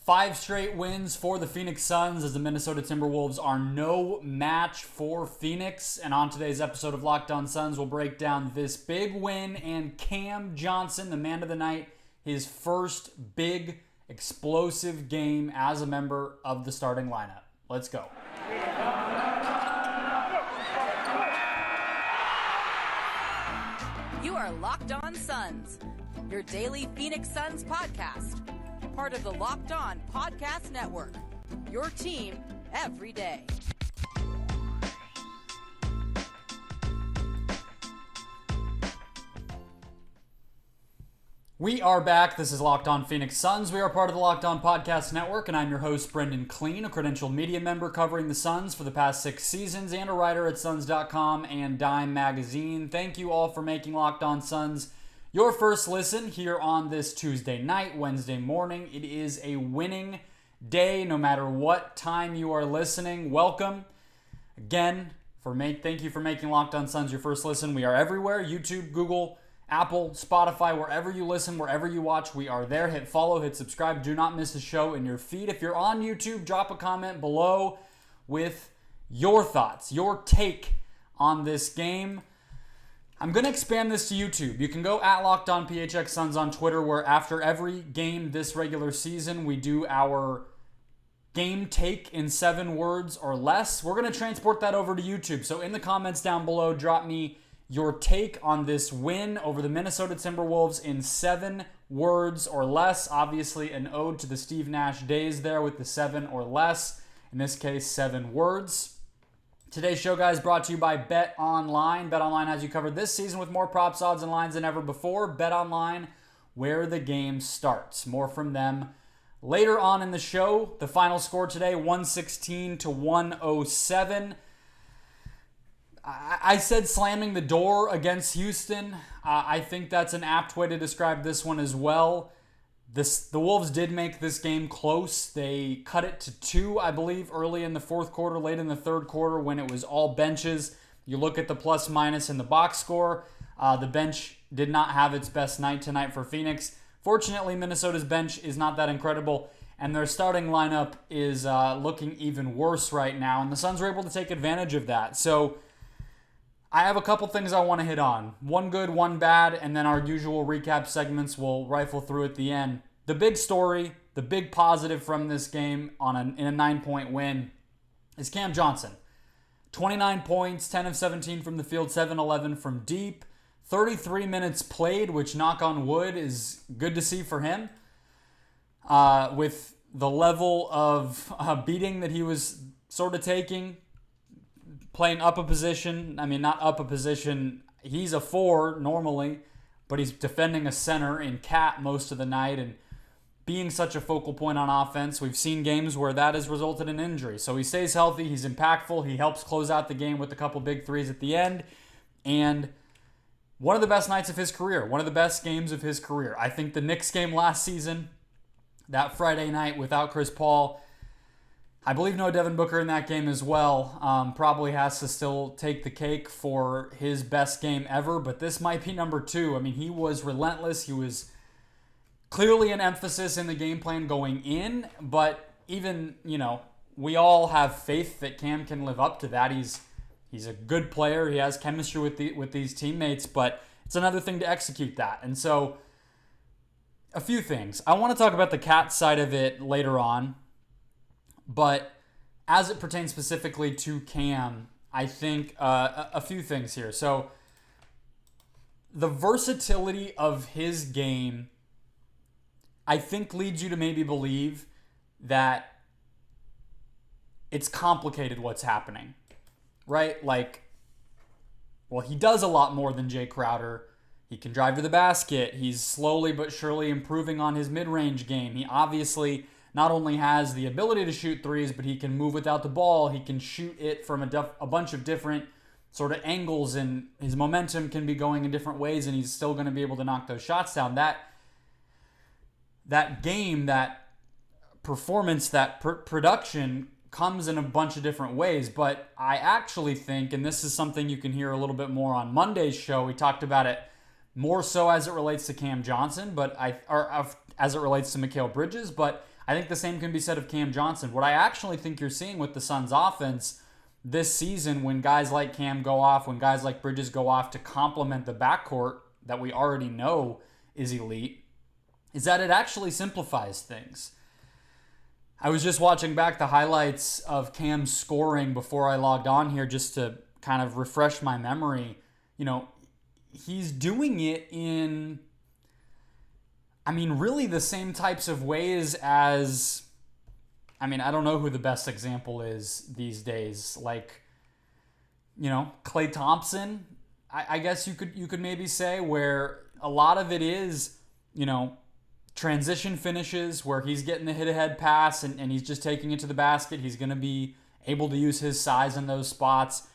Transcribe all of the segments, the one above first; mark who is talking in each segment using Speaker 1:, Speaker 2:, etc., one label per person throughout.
Speaker 1: 5 straight wins for the Phoenix Suns as the Minnesota Timberwolves are no match for Phoenix. And on today's episode of Locked On Suns, we'll break down this big win and Cam Johnson, the man of the night, his first big explosive game as a member of the starting lineup. Let's go.
Speaker 2: You are Locked On Suns, your daily Phoenix Suns podcast. Part of the Locked On Podcast Network, your team every day.
Speaker 1: We are back. This is Locked On Phoenix Suns. We are part of the Locked On Podcast Network, and I'm your host, Brendon Kleen, a credentialed media member covering the Suns for the past 6 seasons and a writer at Suns.com and Dime Magazine. Thank you all for making Locked On Suns your first listen here on this Tuesday night, Wednesday morning. It is a winning day no matter what time you are listening. Welcome. Again, thank you for making Locked On Suns your first listen. We are everywhere, YouTube, Google, Apple, Spotify, wherever you listen, wherever you watch, we are there. Hit follow, hit subscribe. Do not miss a show in your feed. If you're on YouTube, drop a comment below with your thoughts, your take on this game. I'm going to expand this to YouTube. You can go at Locked On PHX Suns on Twitter, where after every game this regular season, we do our game take in 7 words or less. We're going to transport that over to YouTube. So in the comments down below, drop me your take on this win over the Minnesota Timberwolves in 7 words or less. Obviously, an ode to the Steve Nash days there with the 7 or less. In this case, 7 words. Today's show, guys, brought to you by BetOnline. BetOnline has you covered this season with more props, odds, and lines than ever before. BetOnline, where the game starts. More from them later on in the show. The final score today, 116 to 107. I said slamming the door against Houston. I think that's an apt way to describe this one as well. The Wolves did make this game close. They cut it to 2, I believe, early in the fourth quarter, late in the third quarter when it was all benches. You look at the plus minus in the box score. The bench did not have its best night tonight for Phoenix. Fortunately, Minnesota's bench is not that incredible, and their starting lineup is looking even worse right now, and the Suns were able to take advantage of that. So I have a couple things I want to hit on. One good, one bad, and then our usual recap segments we'll rifle through at the end. The big story, the big positive from this game in a 9-point win is Cam Johnson. 29 points, 10 of 17 from the field, 7-11 from deep. 33 minutes played, which, knock on wood, is good to see for him. With the level of beating that he was sort of taking, playing up a position. I mean, not up a position. He's a 4 normally, but he's defending a center in Cat most of the night and being such a focal point on offense. We've seen games where that has resulted in injury. So he stays healthy. He's impactful. He helps close out the game with a couple big threes at the end. And one of the best nights of his career. One of the best games of his career. I think the Knicks game last season, that Friday night without Chris Paul, I believe no Devin Booker in that game as well. Probably has to still take the cake for his best game ever, but this might be number 2. I mean, he was relentless. He was clearly an emphasis in the game plan going in, but even, we all have faith that Cam can live up to that. He's a good player. He has chemistry with these teammates, but it's another thing to execute that. And so, a few things. I want to talk about the Cat side of it later on. But as it pertains specifically to Cam, I think a few things here. So the versatility of his game, I think, leads you to maybe believe that it's complicated what's happening, right? Like, well, he does a lot more than Jay Crowder. He can drive to the basket. He's slowly but surely improving on his mid-range game. He obviously not only has the ability to shoot threes, but he can move without the ball. He can shoot it from a bunch of different sort of angles, and his momentum can be going in different ways, and he's still going to be able to knock those shots down. That game, that performance, that production comes in a bunch of different ways, but I actually think, and this is something you can hear a little bit more on Monday's show, we talked about it more so as it relates to Cam Johnson, as it relates to Mikal Bridges, but I think the same can be said of Cam Johnson. What I actually think you're seeing with the Suns offense this season, when guys like Cam go off, when guys like Bridges go off to complement the backcourt that we already know is elite, is that it actually simplifies things. I was just watching back the highlights of Cam's scoring before I logged on here just to kind of refresh my memory. You know, he's doing it in, I mean, really the same types of ways as, I mean, I don't know who the best example is these days. Like, you know, Klay Thompson, I guess you could maybe say, where a lot of it is, you know, transition finishes where he's getting the hit-ahead pass and he's just taking it to the basket. He's going to be able to use his size in those spots.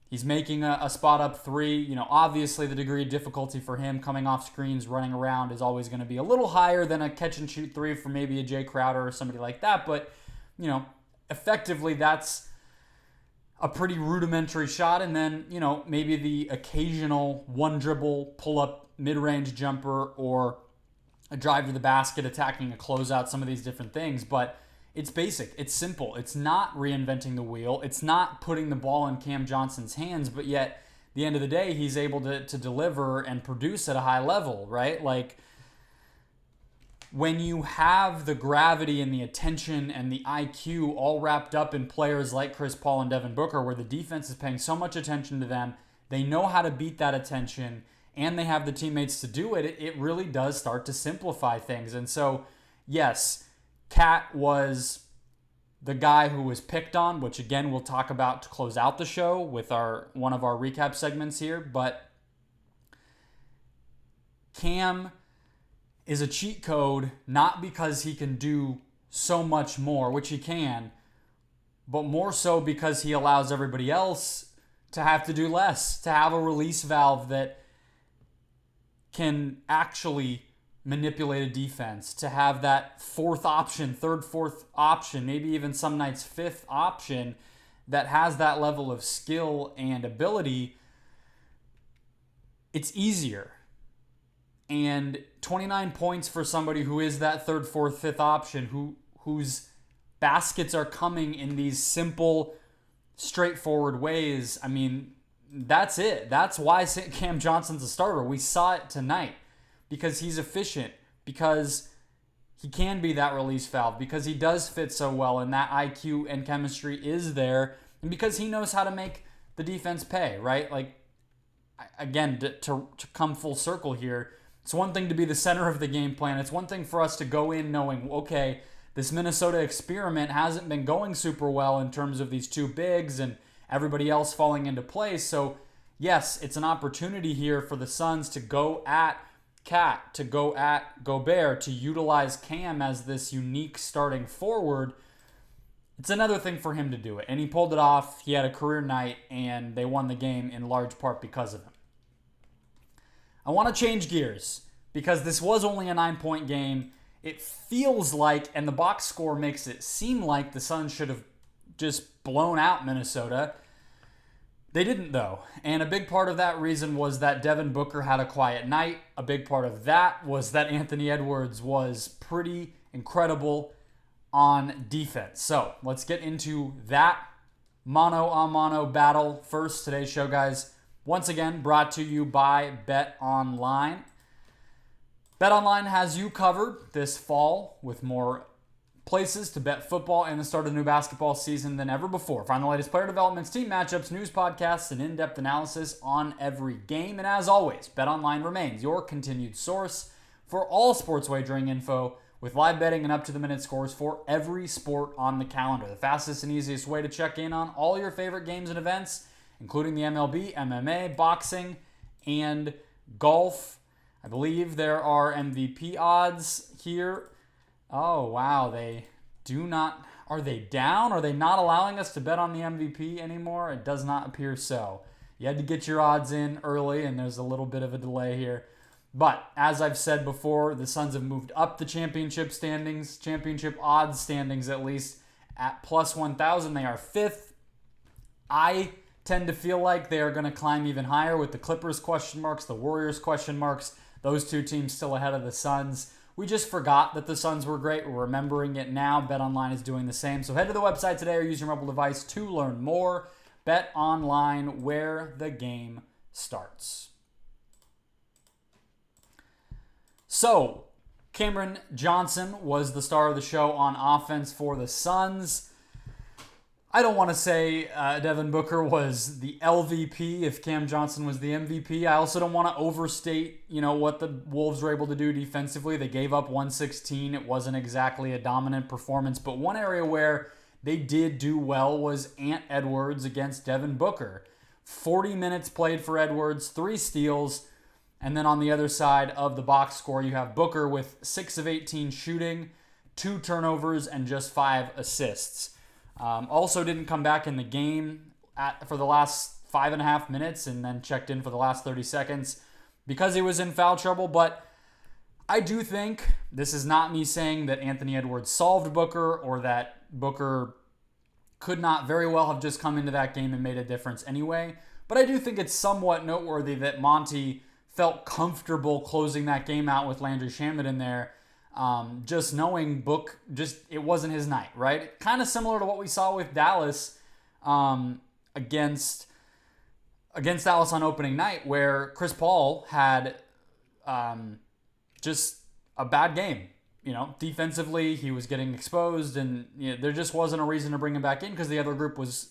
Speaker 1: He's making a spot-up three. You know, obviously the degree of difficulty for him coming off screens, running around is always going to be a little higher than a catch-and-shoot three for maybe a Jay Crowder or somebody like that. But, you know, effectively that's a pretty rudimentary shot. And then, you know, maybe the occasional one-dribble pull-up mid-range jumper or a drive to the basket, attacking a closeout, some of these different things. But it's basic. It's simple. It's not reinventing the wheel. It's not putting the ball in Cam Johnson's hands, but yet at the end of the day, he's able to deliver and produce at a high level, right? Like, when you have the gravity and the attention and the IQ all wrapped up in players like Chris Paul and Devin Booker, where the defense is paying so much attention to them, they know how to beat that attention, and they have the teammates to do it, it really does start to simplify things. And so, yes, Cat was the guy who was picked on, which again we'll talk about to close out the show with one of our recap segments here. But Cam is a cheat code, not because he can do so much more, which he can, but more so because he allows everybody else to have to do less, to have a release valve that can actually manipulate a defense, to have that fourth option, third, fourth option, maybe even some nights fifth option that has that level of skill and ability. It's easier. And 29 points for somebody who is that third, fourth, fifth option, whose baskets are coming in these simple, straightforward ways. I mean, that's it. That's why Cam Johnson's a starter. We saw it tonight because he's efficient, because he can be that release valve, because he does fit so well and that IQ and chemistry is there, and because he knows how to make the defense pay, right? Like, again, to come full circle here, it's one thing to be the center of the game plan. It's one thing for us to go in knowing, okay, this Minnesota experiment hasn't been going super well in terms of these two bigs and everybody else falling into place. So, yes, it's an opportunity here for the Suns to go at Cat, to go at Gobert, to utilize Cam as this unique starting forward. It's another thing for him to do it. And he pulled it off. He had a career night, and they won the game in large part because of him. I want to change gears because this was only a 9-point game. It feels like, and the box score makes it seem like, the Suns should have just blown out Minnesota. They didn't, though. And a big part of that reason was that Devin Booker had a quiet night. A big part of that was that Anthony Edwards was pretty incredible on defense. So let's get into that mano-a-mano battle first. Today's show, guys, once again, brought to you by BetOnline. BetOnline has you covered this fall with more places to bet football and the start of the new basketball season than ever before. Find the latest player developments, team matchups, news podcasts, and in-depth analysis on every game. And as always, BetOnline remains your continued source for all sports wagering info, with live betting and up-to-the-minute scores for every sport on the calendar. The fastest and easiest way to check in on all your favorite games and events, including the MLB, MMA, boxing, and golf. I believe there are MVP odds here. Oh, wow. They do not... Are they down? Are they not allowing us to bet on the MVP anymore? It does not appear so. You had to get your odds in early, and there's a little bit of a delay here. But, as I've said before, the Suns have moved up the championship standings, championship odds standings at least, at plus 1,000. They are fifth. I tend to feel like they are going to climb even higher with the Clippers question marks, the Warriors question marks, those two teams still ahead of the Suns. We just forgot that the Suns were great. We're remembering it now. BetOnline is doing the same. So head to the website today or use your mobile device to learn more. BetOnline, where the game starts. So, Cameron Johnson was the star of the show on offense for the Suns. I don't want to say Devin Booker was the LVP if Cam Johnson was the MVP. I also don't want to overstate, what the Wolves were able to do defensively. They gave up 116. It wasn't exactly a dominant performance, but one area where they did do well was Ant Edwards against Devin Booker. 40 minutes played for Edwards, 3 steals, and then on the other side of the box score, you have Booker with 6 of 18 shooting, 2 turnovers, and just 5 assists. Also didn't come back in the game for the last 5.5 minutes and then checked in for the last 30 seconds because he was in foul trouble. But I do think, this is not me saying that Anthony Edwards solved Booker or that Booker could not very well have just come into that game and made a difference anyway. But I do think it's somewhat noteworthy that Monty felt comfortable closing that game out with Landry Shamet in there. Just knowing Book, it wasn't his night, right? Kind of similar to what we saw with Dallas against Dallas on opening night, where Chris Paul had just a bad game. Defensively, he was getting exposed, and there just wasn't a reason to bring him back in because the other group was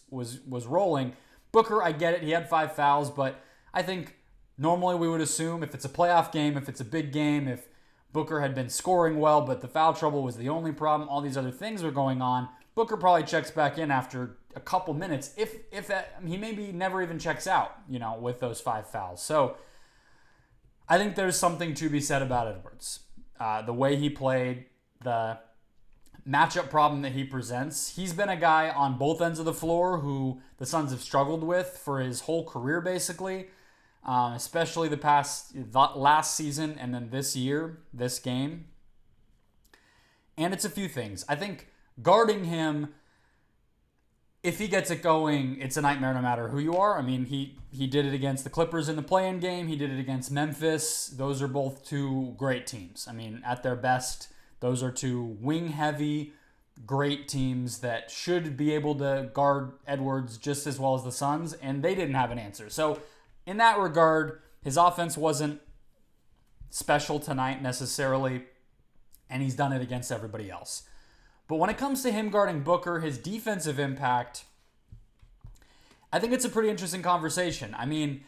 Speaker 1: rolling. Booker, I get it, he had 5 fouls, but I think normally we would assume if it's a playoff game, if it's a big game, if Booker had been scoring well, but the foul trouble was the only problem, all these other things were going on, Booker probably checks back in after a couple minutes, if that, he maybe never even checks out, with those 5 fouls. So I think there's something to be said about Edwards. The way he played, the matchup problem that he presents. He's been a guy on both ends of the floor who the Suns have struggled with for his whole career, basically, especially last season and then this year, this game. And it's a few things. I think guarding him, if he gets it going, it's a nightmare no matter who you are. I mean, he did it against the Clippers in the play-in game. He did it against Memphis. Those are both 2 great teams. I mean, at their best, those are 2 wing-heavy, great teams that should be able to guard Edwards just as well as the Suns, and they didn't have an answer. So in that regard, his offense wasn't special tonight necessarily, and he's done it against everybody else. But when it comes to him guarding Booker, his defensive impact, I think it's a pretty interesting conversation. I mean,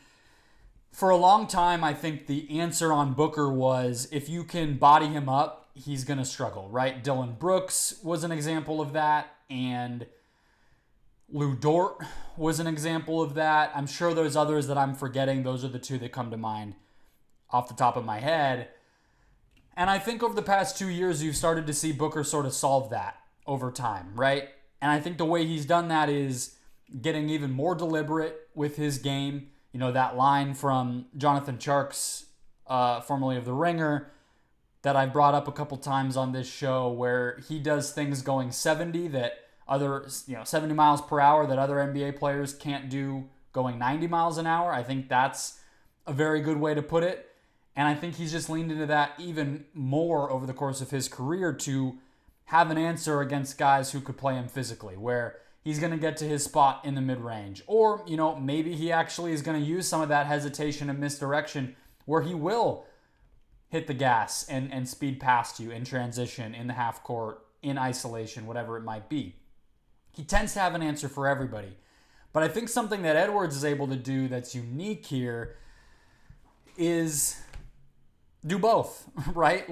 Speaker 1: for a long time, I think the answer on Booker was if you can body him up, he's going to struggle, right? Dylan Brooks was an example of that, and Lou Dort was an example of that. I'm sure there's others that I'm forgetting. Those are the 2 that come to mind off the top of my head. And I think over the past 2 years, you've started to see Booker sort of solve that over time, right? And I think the way he's done that is getting even more deliberate with his game. That line from Jonathan Tjarks, formerly of The Ringer, that I've brought up a couple times on this show, where he does things going 70 that 70 miles per hour that other NBA players can't do going 90 miles an hour. I think that's a very good way to put it. And I think he's just leaned into that even more over the course of his career to have an answer against guys who could play him physically, where he's going to get to his spot in the mid-range. Or, maybe he actually is going to use some of that hesitation and misdirection where he will hit the gas and speed past you in transition, in the half court, in isolation, whatever it might be. He tends to have an answer for everybody. But I think something that Edwards is able to do that's unique here is do both, right?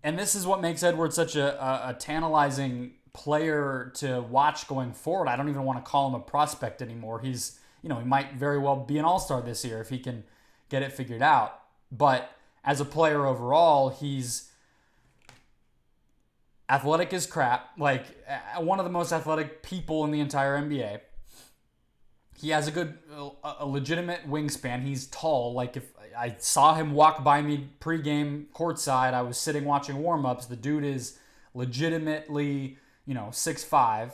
Speaker 1: And this is what makes Edwards such a tantalizing player to watch going forward. I don't even want to call him a prospect anymore. He's, he might very well be an all-star this year if he can get it figured out. But as a player overall, he's athletic as crap, one of the most athletic people in the entire NBA. He has a legitimate wingspan. He's tall. If I saw him walk by me pregame courtside, I was sitting watching warmups. The dude is legitimately, 6'5",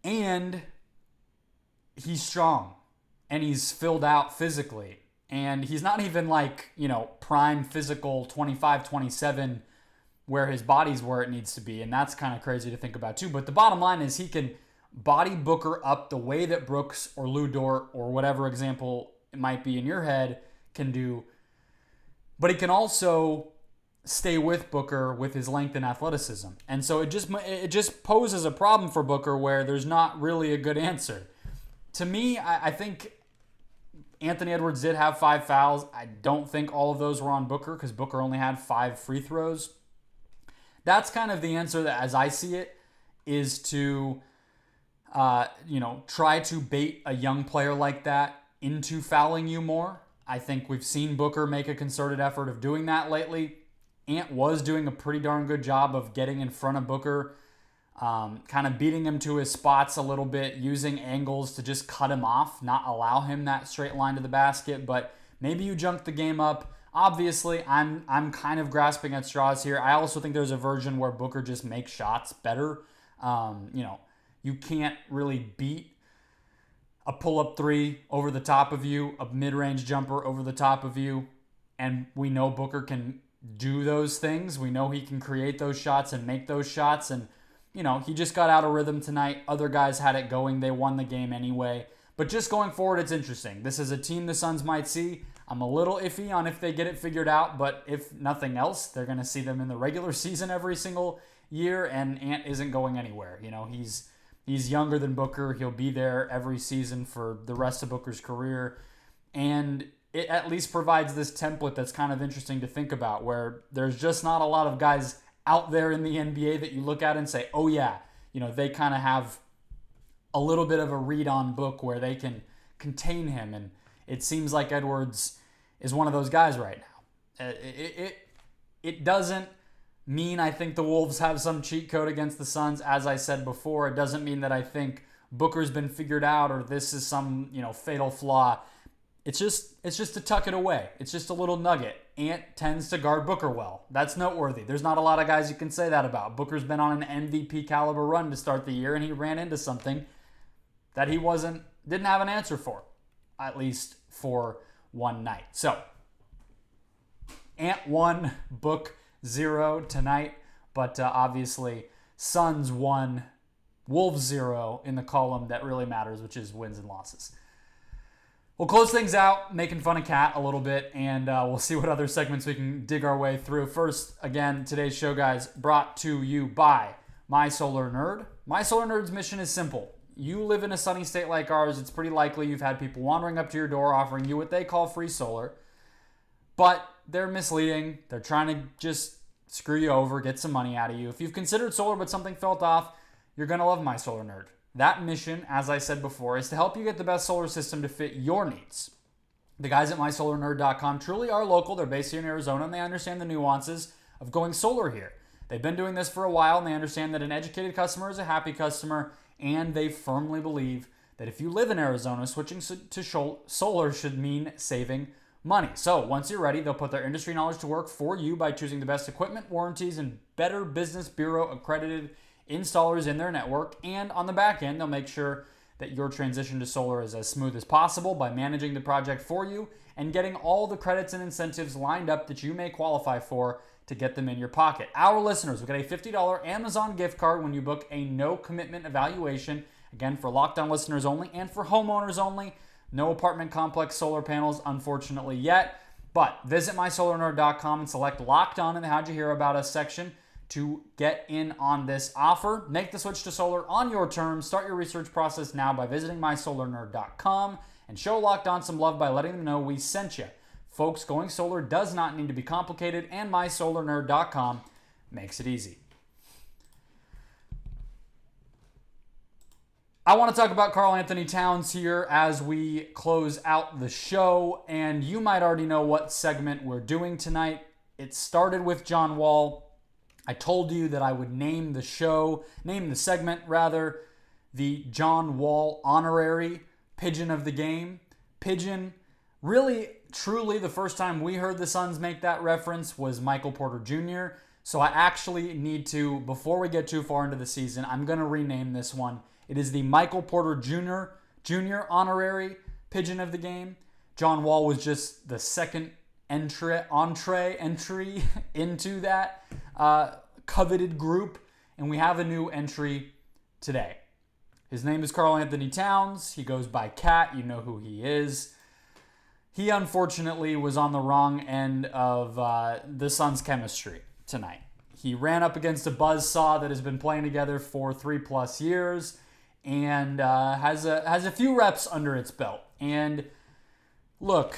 Speaker 1: and he's strong, and he's filled out physically, and he's not even prime physical 25, 27 where his body's where it needs to be, and that's kind of crazy to think about too. But the bottom line is he can body Booker up the way that Brooks or Lou Dort or whatever example it might be in your head can do. But he can also stay with Booker with his length and athleticism. And so it just poses a problem for Booker where there's not really a good answer. To me, I think Anthony Edwards did have 5 fouls. I don't think all of those were on Booker because Booker only had 5 free throws. That's kind of the answer that, as I see it, is to try to bait a young player like that into fouling you more. I think we've seen Booker make a concerted effort of doing that lately. Ant was doing a pretty darn good job of getting in front of Booker, kind of beating him to his spots a little bit, using angles to just cut him off, not allow him that straight line to the basket. But maybe you junk the game up. Obviously, I'm kind of grasping at straws here. I also think there's a version where Booker just makes shots better. You can't really beat a pull-up three over the top of you, a mid-range jumper over the top of you, and we know Booker can do those things. We know he can create those shots and make those shots, and he just got out of rhythm tonight. Other guys had it going. They won the game anyway. But just going forward, it's interesting. This is a team the Suns might see. I'm a little iffy on if they get it figured out, but if nothing else, they're going to see them in the regular season every single year, and Ant isn't going anywhere. He's younger than Booker. He'll be there every season for the rest of Booker's career, and it at least provides this template that's kind of interesting to think about, where there's just not a lot of guys out there in the NBA that you look at and say, oh yeah, they kind of have a little bit of a read on Book where they can contain him, and it seems like Edwards is one of those guys right now. It doesn't mean I think the Wolves have some cheat code against the Suns. As I said before, it doesn't mean that I think Booker's been figured out or this is some fatal flaw. It's just to tuck it away. It's just a little nugget. Ant tends to guard Booker well. That's noteworthy. There's not a lot of guys you can say that about. Booker's been on an MVP caliber run to start the year, and he ran into something that he didn't have an answer for, at least for one night. So, Ant 1, Book 0 tonight, but obviously Suns 1, Wolves 0 in the column that really matters, which is wins and losses. We'll close things out, making fun of Cat a little bit, and we'll see what other segments we can dig our way through. First, again, today's show, guys, brought to you by My Solar Nerd. My Solar Nerd's mission is simple. You live in a sunny state like ours, it's pretty likely you've had people wandering up to your door offering you what they call free solar, but they're misleading. They're trying to just screw you over, get some money out of you. If you've considered solar but something felt off, you're going to love My Solar Nerd. That mission, as I said before, is to help you get the best solar system to fit your needs. The guys at MySolarNerd.com truly are local. They're based here in Arizona, and they understand the nuances of going solar here. They've been doing this for a while, and they understand that an educated customer is a happy customer, and they firmly believe that if you live in Arizona, switching to solar should mean saving money. So once you're ready, they'll put their industry knowledge to work for you by choosing the best equipment, warranties, and Better Business Bureau accredited installers in their network. And on the back end, they'll make sure that your transition to solar is as smooth as possible by managing the project for you and getting all the credits and incentives lined up that you may qualify for to get them in your pocket. Our listeners will get a $50 Amazon gift card when you book a no-commitment evaluation. Again, for Locked On listeners only and for homeowners only. No apartment complex solar panels, unfortunately, yet. But visit mysolarnerd.com and select Locked On in the How'd You Hear About Us section to get in on this offer. Make the switch to solar on your terms. Start your research process now by visiting mysolarnerd.com and show Locked On some love by letting them know we sent you. Folks, going solar does not need to be complicated, and mysolarnerd.com makes it easy. I want to talk about Karl Anthony-Towns here as we close out the show, and you might already know what segment we're doing tonight. It started with John Wall. I told you that I would name the segment, the John Wall Honorary Pigeon of the Game. Pigeon, really, truly, the first time we heard the Suns make that reference was Michael Porter Jr., so I actually need to, before we get too far into the season, I'm going to rename this one. It is the Michael Porter Jr. Honorary Pigeon of the Game. John Wall was just the second entry into that coveted group, and we have a new entry today. His name is Karl Anthony-Towns. He goes by Cat. You know who he is. He unfortunately was on the wrong end of the Suns' chemistry tonight. He ran up against a buzzsaw that has been playing together for 3+ years and has a few reps under its belt. And look,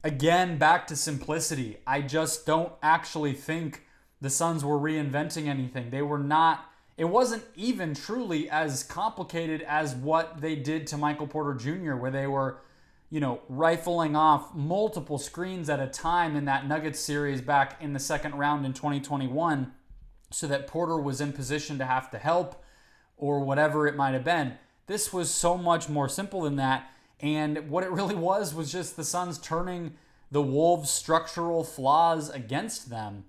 Speaker 1: again, back to simplicity. I just don't actually think the Suns were reinventing anything. They were not. It wasn't even truly as complicated as what they did to Michael Porter Jr., where they were, rifling off multiple screens at a time in that Nuggets series back in the second round in 2021 so that Porter was in position to have to help or whatever it might have been. This was so much more simple than that. And what it really was just the Suns turning the Wolves' structural flaws against them.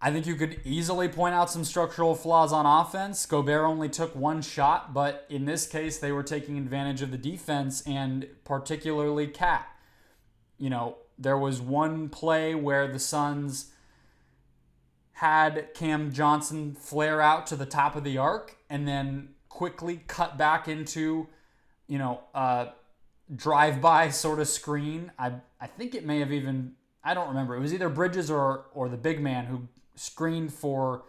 Speaker 1: I think you could easily point out some structural flaws on offense. Gobert only took one shot, but in this case, they were taking advantage of the defense and particularly Cat. There was one play where the Suns had Cam Johnson flare out to the top of the arc and then quickly cut back into, a drive-by sort of screen. I think it may have even, I don't remember. It was either Bridges or the big man who screened for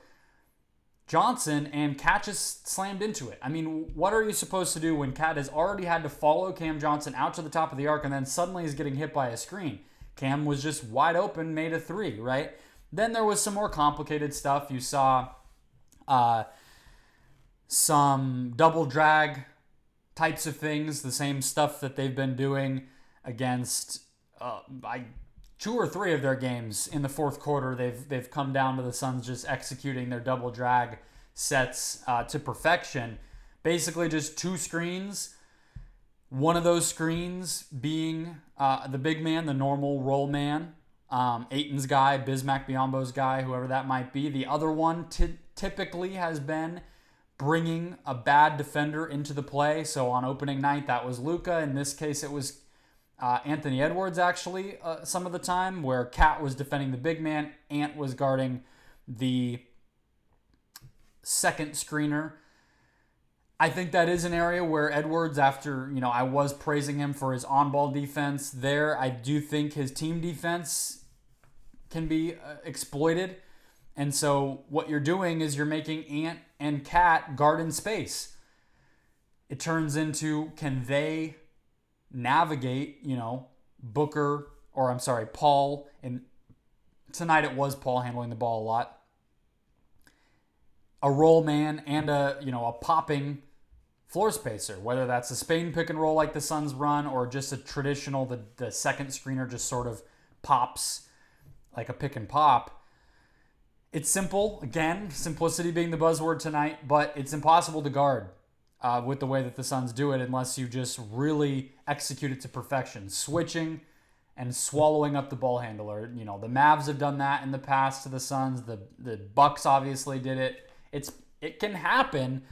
Speaker 1: Johnson, and Cat just slammed into it. I mean, what are you supposed to do when Cat has already had to follow Cam Johnson out to the top of the arc and then suddenly is getting hit by a screen? Cam was just wide open, made a three, right? Then there was some more complicated stuff. You saw some double drag types of things, the same stuff that they've been doing against 2 or 3 of their games in the fourth quarter. They've come down to the Suns just executing their double drag sets to perfection. Basically just 2 screens. One of those screens being the big man, the normal roll man, Ayton's guy, Bismack Biyombo's guy, whoever that might be. The other one typically has been bringing a bad defender into the play. So on opening night, that was Luka. In this case, it was Anthony Edwards, actually, some of the time, where Cat was defending the big man. Ant was guarding the second screener. I think that is an area where Edwards, after, I was praising him for his on-ball defense there, I do think his team defense can be exploited. And so what you're doing is you're making Ant and Cat guard in space. It turns into, can they navigate, Booker, or I'm sorry, Paul, and tonight it was Paul handling the ball a lot, a roll man and a popping floor spacer, whether that's a Spain pick and roll like the Suns run or just a traditional, the second screener just sort of pops like a pick and pop. It's simple, again, simplicity being the buzzword tonight, but it's impossible to guard with the way that the Suns do it unless you just really execute it to perfection. Switching and swallowing up the ball handler. The Mavs have done that in the past to the Suns. The Bucks obviously did it. It can happen,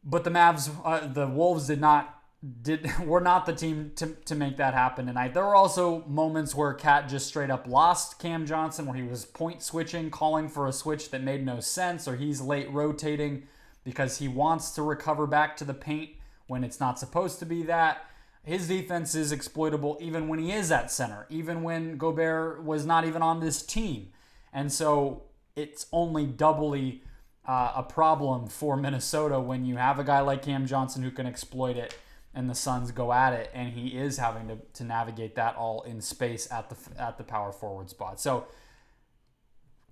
Speaker 1: but the Wolves were not the team to make that happen tonight. There were also moments where Cat just straight up lost Cam Johnson, where he was point switching, calling for a switch that made no sense, or he's late rotating because he wants to recover back to the paint when it's not supposed to be that. His defense is exploitable even when he is at center, even when Gobert was not even on this team. And so it's only doubly a problem for Minnesota when you have a guy like Cam Johnson who can exploit it and the Suns go at it, and he is having to navigate that all in space at the power forward spot. So,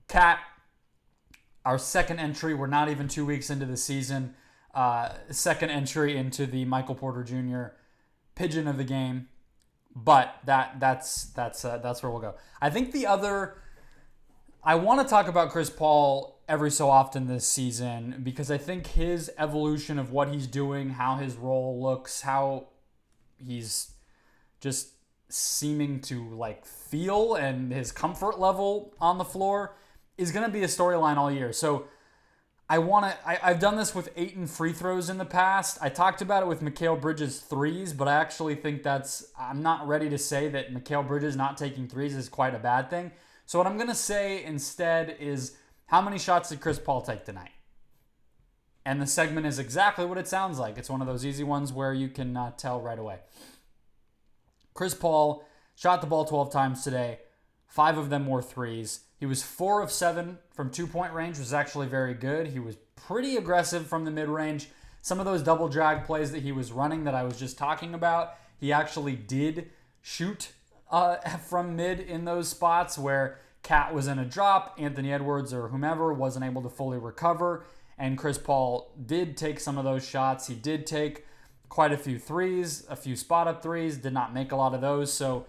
Speaker 1: Cat, our second entry, we're not even 2 weeks into the season, second entry into the Michael Porter Jr. pigeon of the game, but that's where we'll go. I think I want to talk about Chris Paul every so often this season because I think his evolution of what he's doing, how his role looks, how he's just seeming to feel and his comfort level on the floor is going to be a storyline all year. So I've done this with Ayton free throws in the past. I talked about it with Mikal Bridges threes, but I actually think I'm not ready to say that Mikal Bridges not taking threes is quite a bad thing. So what I'm going to say instead is, how many shots did Chris Paul take tonight? And the segment is exactly what it sounds like. It's one of those easy ones where you can tell right away. Chris Paul shot the ball 12 times today. 5 of them were threes. He was 4 of 7 from 2-point range, which was actually very good. He was pretty aggressive from the mid-range. Some of those double drag plays that he was running that I was just talking about, he actually did shoot from mid in those spots where Cat was in a drop, Anthony Edwards or whomever wasn't able to fully recover, and Chris Paul did take some of those shots. He did take quite a few threes, a few spot-up threes, did not make a lot of those. So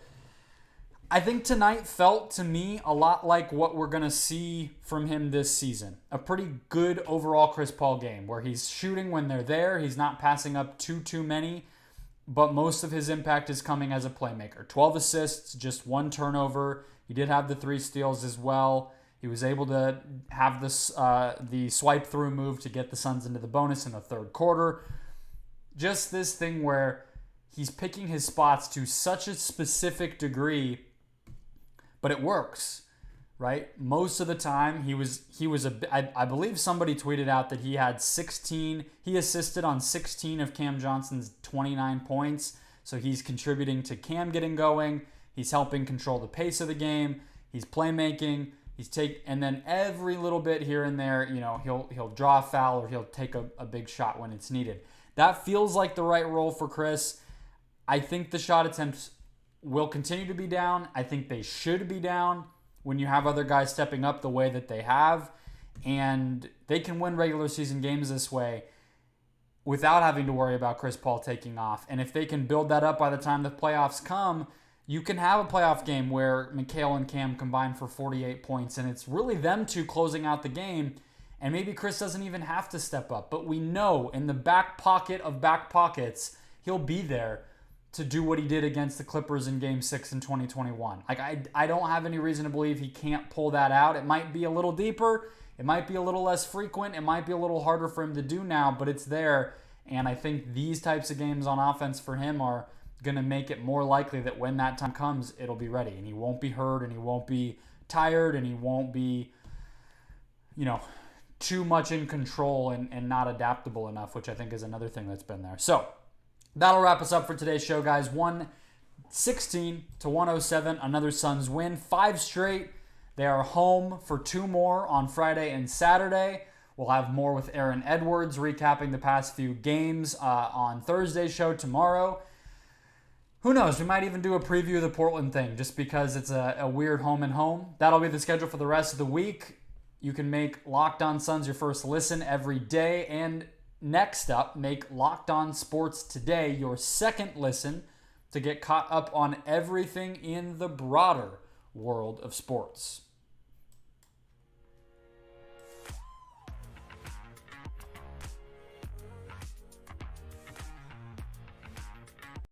Speaker 1: I think tonight felt to me a lot like what we're going to see from him this season. A pretty good overall Chris Paul game where he's shooting when they're there. He's not passing up too many, but most of his impact is coming as a playmaker. 12 assists, just 1 turnover. He did have the 3 steals as well. He was able to have this the swipe through move to get the Suns into the bonus in the third quarter. Just this thing where he's picking his spots to such a specific degree, but it works, right? Most of the time, I believe somebody tweeted out that he assisted on 16 of Cam Johnson's 29 points. So he's contributing to Cam getting going. He's helping control the pace of the game. He's playmaking. And then every little bit here and there, he'll draw a foul or he'll take a big shot when it's needed. That feels like the right role for Chris. I think the shot attempts will continue to be down. I think they should be down when you have other guys stepping up the way that they have. And they can win regular season games this way without having to worry about Chris Paul taking off. And if they can build that up by the time the playoffs come, you can have a playoff game where Mikal and Cam combine for 48 points, and it's really them two closing out the game. And maybe Chris doesn't even have to step up. But we know in the back pocket of back pockets, he'll be there to do what he did against the Clippers in Game 6 in 2021. I don't have any reason to believe he can't pull that out. It might be a little deeper. It might be a little less frequent. It might be a little harder for him to do now, but it's there. And I think these types of games on offense for him are going to make it more likely that when that time comes, it'll be ready. And he won't be hurt, and he won't be tired, and he won't be, too much in control and not adaptable enough, which I think is another thing that's been there. So that'll wrap us up for today's show, guys. 116-107, another Suns win. 5 straight. They are home for 2 more on Friday and Saturday. We'll have more with Aaron Edwards recapping the past few games on Thursday's show tomorrow. Who knows? We might even do a preview of the Portland thing just because it's a weird home and home. That'll be the schedule for the rest of the week. You can make Locked On Suns your first listen every day. And next up, make Locked On Sports Today your second listen to get caught up on everything in the broader world of sports.